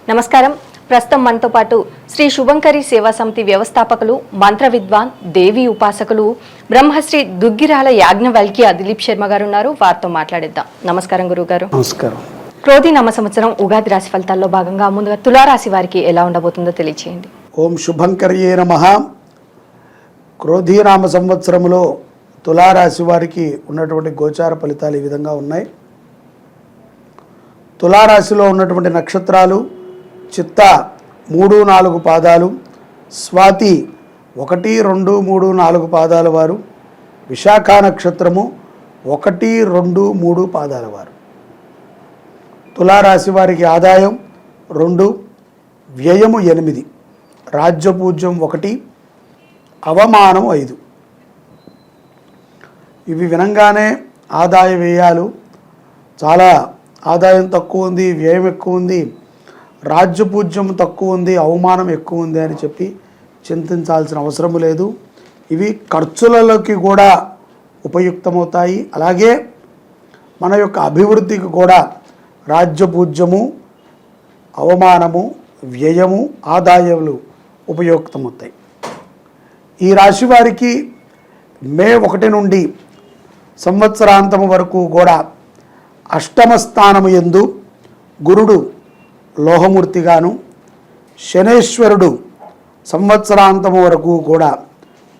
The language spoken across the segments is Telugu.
నమస్కారం. ప్రస్తుతం మనతో పాటు శ్రీ శుభంకరి సేవా సమితి వ్యవస్థాపకులు, మంత్ర విద్వాన్, దేవి ఉపాసకులు, బ్రహ్మశ్రీ దుగ్గిరాల యాజ్ఞవల్క్య దిలీప్ శర్మ గారు ఉన్నారు. వారితో మాట్లాడిద్దాం. నమస్కారం గురుగారు. నమస్కారం. క్రోధి నామ సంవత్సరం ఉగాది రాశి ఫలితాల్లో భాగంగా ముందుగా తులారాశి వారికి ఎలా ఉండబోతుందో తెలియచేయండి. ఓం శుభంకర్యే నమః. క్రోధి నామ సంవత్సరంలో తులారాశి వారికి ఉన్నటువంటి గోచార ఫలితాలు ఈ విధంగా ఉన్నాయి. తులారాశిలో ఉన్నటువంటి నక్షత్రాలు చిత్త 3-4 పాదాలు, స్వాతి 1, 2, 3, 4 పాదాల వారు, విశాఖ నక్షత్రము 1, 2, 3 పాదాల వారు. తులారాశి వారికి ఆదాయం 2, వ్యయము 8, రాజ్యపూజ్యం 1, అవమానం 5. ఇవి వినంగానే ఆదాయ వ్యయాలు చాలా ఆదాయం తక్కువ ఉంది, వ్యయం ఎక్కువ ఉంది, రాజ్యపూజ్యం తక్కువ ఉంది, అవమానం ఎక్కువ ఉంది అని చెప్పి చింతించాల్సిన అవసరం లేదు. ఇవి ఖర్చులలోకి కూడా ఉపయుక్తమవుతాయి. అలాగే మన యొక్క అభివృద్ధికి కూడా రాజ్యపూజ్యము, అవమానము, వ్యయము, ఆదాయాలు ఉపయుక్తమవుతాయి. ఈ రాశి వారికి మే 1 నుండి సంవత్సరాంతము వరకు కూడా అష్టమ స్థానము యందు గురుడు లోహమూర్తిగాను, శనేశ్వరుడు సంవత్సరాంతము వరకు కూడా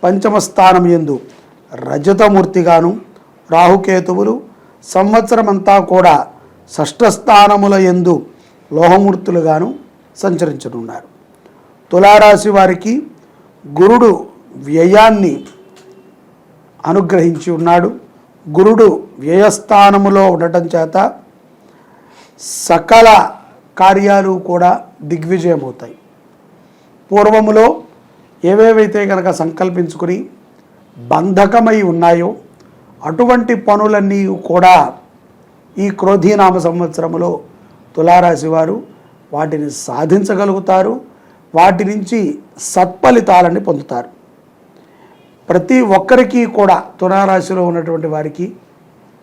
పంచమ స్థానం యందు రజతమూర్తిగాను, రాహుకేతువులు సంవత్సరమంతా కూడా షష్ఠ స్థానముల యందు లోహమూర్తులుగాను సంచరించనున్నారు. తులారాశి వారికి గురుడు వ్యయాన్ని అనుగ్రహించి ఉన్నాడు. గురుడు వ్యయస్థానములో ఉండటం చేత సకల కార్యాలు కూడా దిగ్విజయమవుతాయి. పూర్వములో ఏవేవైతే కనుక సంకల్పించుకుని బంధకమై ఉన్నాయో అటువంటి పనులన్నీ కూడా ఈ క్రోధీనామ సంవత్సరములో తులారాశి వారు వాటిని సాధించగలుగుతారు. వాటి నుంచి సత్ఫలితాలని పొందుతారు. ప్రతి ఒక్కరికి కూడా తులారాశిలో ఉన్నటువంటి వారికి,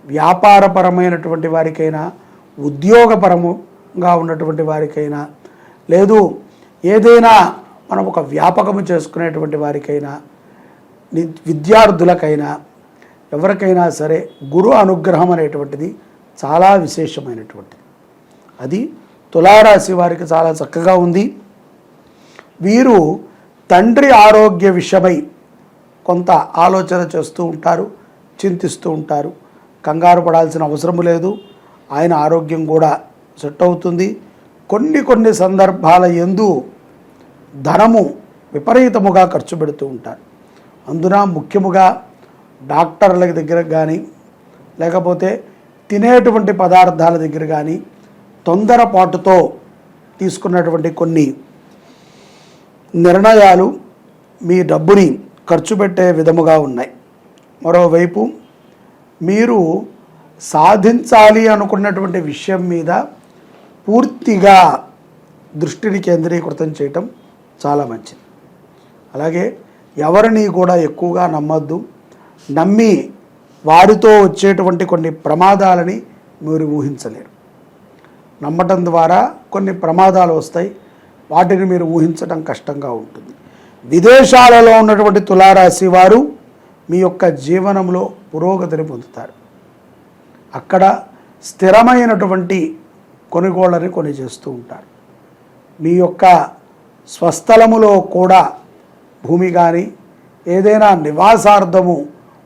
వ్యాపారపరమైనటువంటి వారికైనా, ఉద్యోగపరముగా ఉన్నటువంటి వారికైనా, లేదు ఏదైనా మనం ఒక వ్యాపకము చేసుకునేటువంటి వారికైనా, విద్యార్థులకైనా, ఎవరికైనా సరే గురు అనుగ్రహం అనేటువంటిది చాలా విశేషమైనటువంటిది. అది తులారాశి వారికి చాలా చక్కగా ఉంది. వీరు తండ్రి ఆరోగ్య విషయమై కొంత ఆలోచన చేస్తూ ఉంటారు, చింతిస్తూ ఉంటారు. కంగారు పడాల్సిన అవసరం లేదు. ఆయన ఆరోగ్యం కూడా సెట్ అవుతుంది. కొన్ని సందర్భాల యందు ధనము విపరీతముగా ఖర్చు పెడుతూ ఉంటారు. అందున ముఖ్యముగా డాక్టర్ల దగ్గర కానీ, లేకపోతే తినేటువంటి పదార్థాల దగ్గర కానీ తొందరపాటుతో తీసుకున్నటువంటి కొన్ని నిర్ణయాలు మీ డబ్బుని ఖర్చు పెట్టే విధముగా ఉన్నాయి. మరోవైపు మీరు సాధించాలి అనుకున్నటువంటి విషయం మీద పూర్తిగా దృష్టిని కేంద్రీకృతం చేయటం చాలా మంచిది. అలాగే ఎవరిని కూడా ఎక్కువగా నమ్మద్దు. నమ్మి వారితో వచ్చేటువంటి కొన్ని ప్రమాదాలని మీరు ఊహించలేరు. నమ్మటం ద్వారా కొన్ని ప్రమాదాలు వస్తాయి. వాటిని మీరు ఊహించడం కష్టంగా ఉంటుంది. విదేశాలలో ఉన్నటువంటి తులారాశి వారు మీ యొక్క జీవనంలో పురోగతిని పొందుతారు. అక్కడ స్థిరమైనటువంటి కొనుగోళ్ళని కొని చేస్తూ ఉంటారు. మీ యొక్క స్వస్థలములో కూడా భూమి కానీ ఏదైనా నివాసార్థము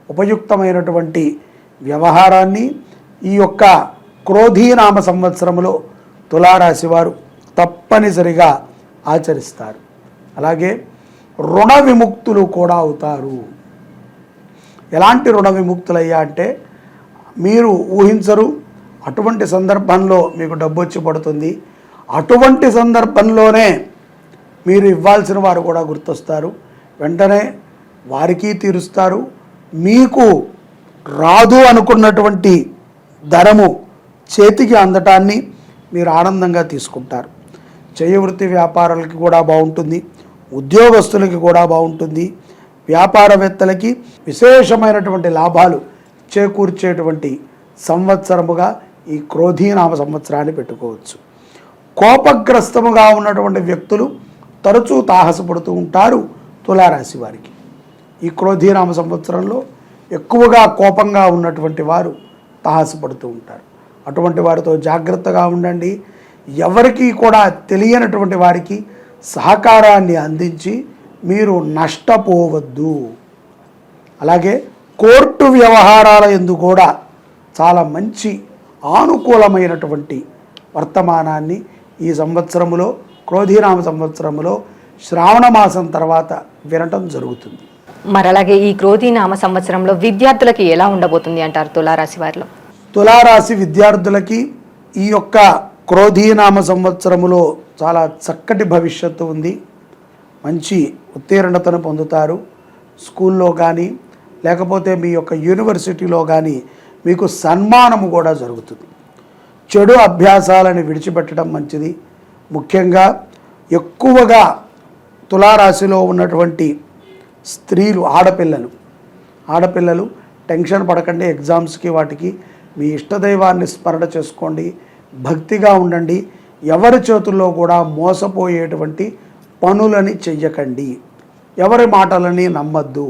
ఉపయుక్తమైనటువంటి వ్యవహారాన్ని ఈ యొక్క క్రోధీనామ సంవత్సరములో తులారాశి వారు తప్పనిసరిగా ఆచరిస్తారు. అలాగే రుణ విముక్తులు కూడా అవుతారు. ఎలాంటి రుణ విముక్తులయ్యా అంటే మీరు ఊహించరు. అటువంటి సందర్భంలో మీకు డబ్బు వచ్చి పడుతుంది. అటువంటి సందర్భంలోనే మీరు ఇవ్వాల్సిన వారు కూడా గుర్తొస్తారు. వెంటనే వారికి తీరుస్తారు. మీకు రాదు అనుకున్నటువంటి ధనము చేతికి అందటాన్ని మీరు ఆనందంగా తీసుకుంటారు. చేయవృత్తి వ్యాపారాలకి కూడా బాగుంటుంది. ఉద్యోగస్తులకి కూడా బాగుంటుంది. వ్యాపారవేత్తలకి విశేషమైనటువంటి లాభాలు చేకూర్చేటువంటి సంవత్సరముగా ఈ క్రోధీనామ సంవత్సరాన్ని పెట్టుకోవచ్చు. కోపగ్రస్తముగా ఉన్నటువంటి వ్యక్తులు తరచూ తాహసపడుతూ ఉంటారు తులారాశి వారికి. ఈ క్రోధీనామ సంవత్సరంలో ఎక్కువగా కోపంగా ఉన్నటువంటి వారు తాహసపడుతూ ఉంటారు. అటువంటి వారితో జాగ్రత్తగా ఉండండి. ఎవరికి కూడా తెలియనటువంటి వారికి సహకారాన్ని అందించి మీరు నష్టపోవద్దు. అలాగే కోర్టు వ్యవహారాల యందు కూడా చాలా మంచి ఆనుకూలమైనటువంటి వర్తమానాన్ని ఈ సంవత్సరములో, క్రోధీనామ సంవత్సరములో శ్రావణ మాసం తర్వాత వినటం జరుగుతుంది. మరి అలాగే ఈ క్రోధీనామ సంవత్సరంలో విద్యార్థులకి ఎలా ఉండబోతుంది అంటారు తులారాశి వారిలో? తులారాశి విద్యార్థులకి ఈ యొక్క క్రోధీనామ సంవత్సరములో చాలా చక్కటి భవిష్యత్తు ఉంది. మంచి ఉత్తీర్ణతను పొందుతారు. స్కూల్లో కానీ లేకపోతే మీ యొక్క యూనివర్సిటీలో కానీ మీకు సన్మానము కూడా జరుగుతుంది. చెడు అభ్యాసాలను విడిచిపెట్టడం మంచిది. ముఖ్యంగా ఎక్కువగా తులారాశిలో ఉన్నటువంటి స్త్రీలు, ఆడపిల్లలు టెన్షన్ పడకండి. ఎగ్జామ్స్కి వాటికి మీ ఇష్టదైవాన్ని స్మరణ చేసుకోండి, భక్తిగా ఉండండి. ఎవరి చేతుల్లో కూడా మోసపోయేటువంటి పనులని చెయ్యకండి. ఎవరి మాటలని నమ్మద్దు.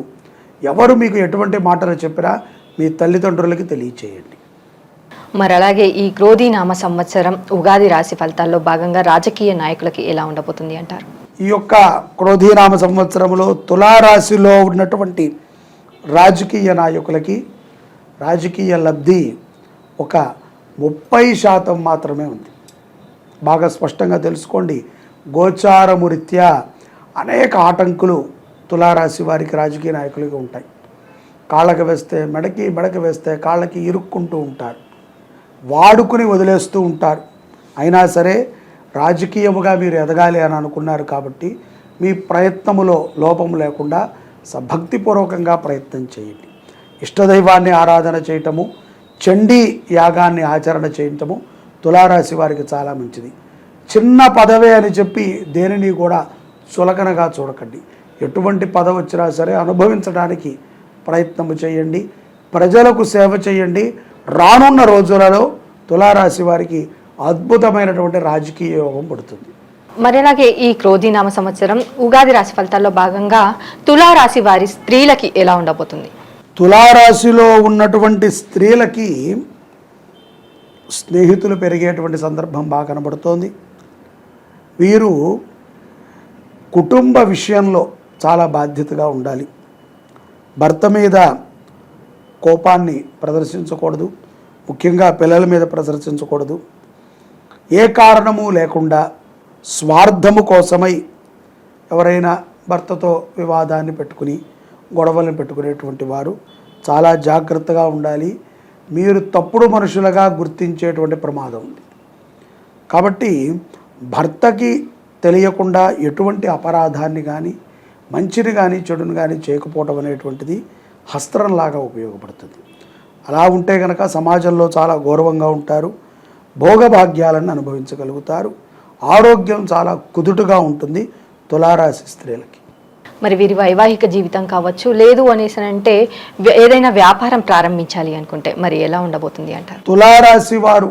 ఎవరు మీకు ఎటువంటి మాటలు చెప్పినా మీ తల్లిదండ్రులకి తెలియచేయండి. మరి అలాగే ఈ క్రోధీనామ సంవత్సరం ఉగాది రాశి ఫలితాల్లో భాగంగా రాజకీయ నాయకులకి ఎలా ఉండబోతుంది అంటారు? ఈ యొక్క క్రోధీనామ సంవత్సరంలో తులారాశిలో ఉన్నటువంటి రాజకీయ నాయకులకి రాజకీయ లబ్ధి ఒక 30% మాత్రమే ఉంది. బాగా స్పష్టంగా తెలుసుకోండి. గోచారము రీత్యా అనేక ఆటంకులు తులారాశి వారికి, రాజకీయ నాయకులకి ఉంటాయి. కాళ్ళకి వేస్తే మెడకి వేస్తే కాళ్ళకి ఇరుక్కుంటూ ఉంటారు, వాడుకుని వదిలేస్తూ ఉంటారు. అయినా సరే రాజకీయముగా మీరు ఎదగాలి అని అనుకున్నారు కాబట్టి మీ ప్రయత్నములో లోపము లేకుండా భక్తిపూర్వకంగా ప్రయత్నం చేయండి. ఇష్టదైవాన్ని ఆరాధన చేయటము, చండీ యాగాన్ని ఆచరణ చేయటము తులారాశి వారికి చాలా మంచిది. చిన్న పదవే అని చెప్పి దేనిని కూడా చులకనగా చూడకండి. ఎటువంటి పదవి వచ్చినా సరే అనుభవించడానికి ప్రయత్నము చేయండి. ప్రజలకు సేవ చేయండి. రానున్న రోజులలో తులారాశి వారికి అద్భుతమైనటువంటి రాజకీయ యోగం పడుతుంది. మరి అలాగే ఈ క్రోధీనామ సంవత్సరం ఉగాది రాశి ఫలితాల్లో భాగంగా తులారాశి వారి స్త్రీలకి ఎలా ఉండబోతుంది? తులారాశిలో ఉన్నటువంటి స్త్రీలకి స్నేహితులు పెరిగేటువంటి సందర్భం బాగా కనబడుతోంది. వీరు కుటుంబ విషయంలో చాలా బాధ్యతగా ఉండాలి. భర్త మీద కోపాన్ని ప్రదర్శించకూడదు. ముఖ్యంగా పిల్లల మీద ప్రదర్శించకూడదు. ఏ కారణము లేకుండా స్వార్థము కోసమై ఎవరైనా భర్తతో వివాదాన్ని పెట్టుకుని గొడవలను పెట్టుకునేటువంటి వారు చాలా జాగ్రత్తగా ఉండాలి. మీరు తప్పుడు మనుషులుగా గుర్తించేటువంటి ప్రమాదం ఉంది. కాబట్టి భర్తకి తెలియకుండా ఎటువంటి అపరాధాన్ని కానీ మంచిని కానీ చెడుని కానీ చేయకపోవటం అనేటువంటిది హస్త్రంలాగా ఉపయోగపడుతుంది. అలా ఉంటే కనుక సమాజంలో చాలా గౌరవంగా ఉంటారు, భోగభాగ్యాలను అనుభవించగలుగుతారు. ఆరోగ్యం చాలా కుదుటుగా ఉంటుంది తులారాశి స్త్రీలకి. మరి వీరి వైవాహిక జీవితం కావచ్చు, లేదు అనేసి అంటే ఏదైనా వ్యాపారం ప్రారంభించాలి అనుకుంటే మరి ఎలా ఉండబోతుంది అంటారు? తులారాశి వారు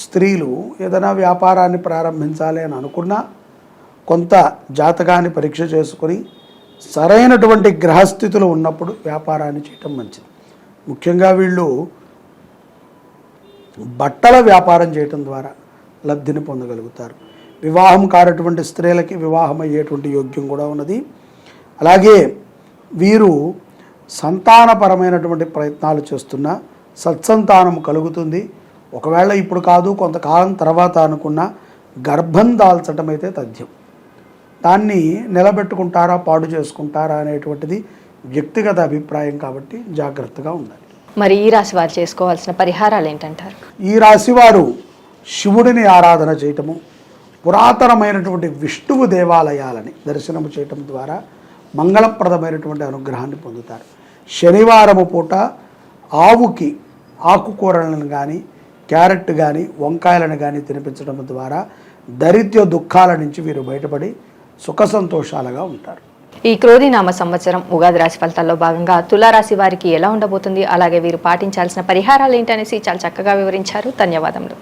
స్త్రీలు ఏదైనా వ్యాపారాన్ని ప్రారంభించాలి అని అనుకున్నా కొంత జాతకాన్ని పరీక్ష చేసుకొని సరైనటువంటి గ్రహస్థితులు ఉన్నప్పుడు వ్యాపారాన్ని చేయటం మంచిది. ముఖ్యంగా వీళ్ళు బట్టల వ్యాపారం చేయటం ద్వారా లబ్ధిని పొందగలుగుతారు. వివాహం కానటువంటి స్త్రీలకి వివాహం అయ్యేటువంటి యోగ్యం కూడా ఉన్నది. అలాగే వీరు సంతానపరమైనటువంటి ప్రయత్నాలు చేస్తున్నా సత్సంతానం కలుగుతుంది. ఒకవేళ ఇప్పుడు కాదు కొంతకాలం తర్వాత అనుకున్న గర్భం దాల్చడం అయితే తథ్యం. దాన్ని నిలబెట్టుకుంటారా పాడు చేసుకుంటారా అనేటువంటిది వ్యక్తిగత అభిప్రాయం కాబట్టి జాగ్రత్తగా ఉండాలి. మరి ఈ రాశి వారు చేసుకోవాల్సిన పరిహారాలు ఏంటంటారు? ఈ రాశి వారు శివుడిని ఆరాధన చేయటము, పురాతనమైనటువంటి విష్ణువు దేవాలయాలని దర్శనము చేయటం ద్వారా మంగళప్రదమైనటువంటి అనుగ్రహాన్ని పొందుతారు. శనివారము పూట ఆవుకి ఆకుకూరలను కానీ క్యారెట్ కానీ వంకాయలను కానీ తినిపించడం ద్వారా దరిద్ర దుఃఖాల నుంచి వీరు బయటపడి సుఖ సంతోషాలుగా ఉంటారు. ఈ క్రోధీనామ సంవత్సరం ఉగాది రాశి ఫలితాల్లో భాగంగా తులారాశి వారికి ఎలా ఉండబోతుంది, అలాగే వీరు పాటించాల్సిన పరిహారాలు ఏంటనేసి చాలా చక్కగా వివరించారు. ధన్యవాదములు.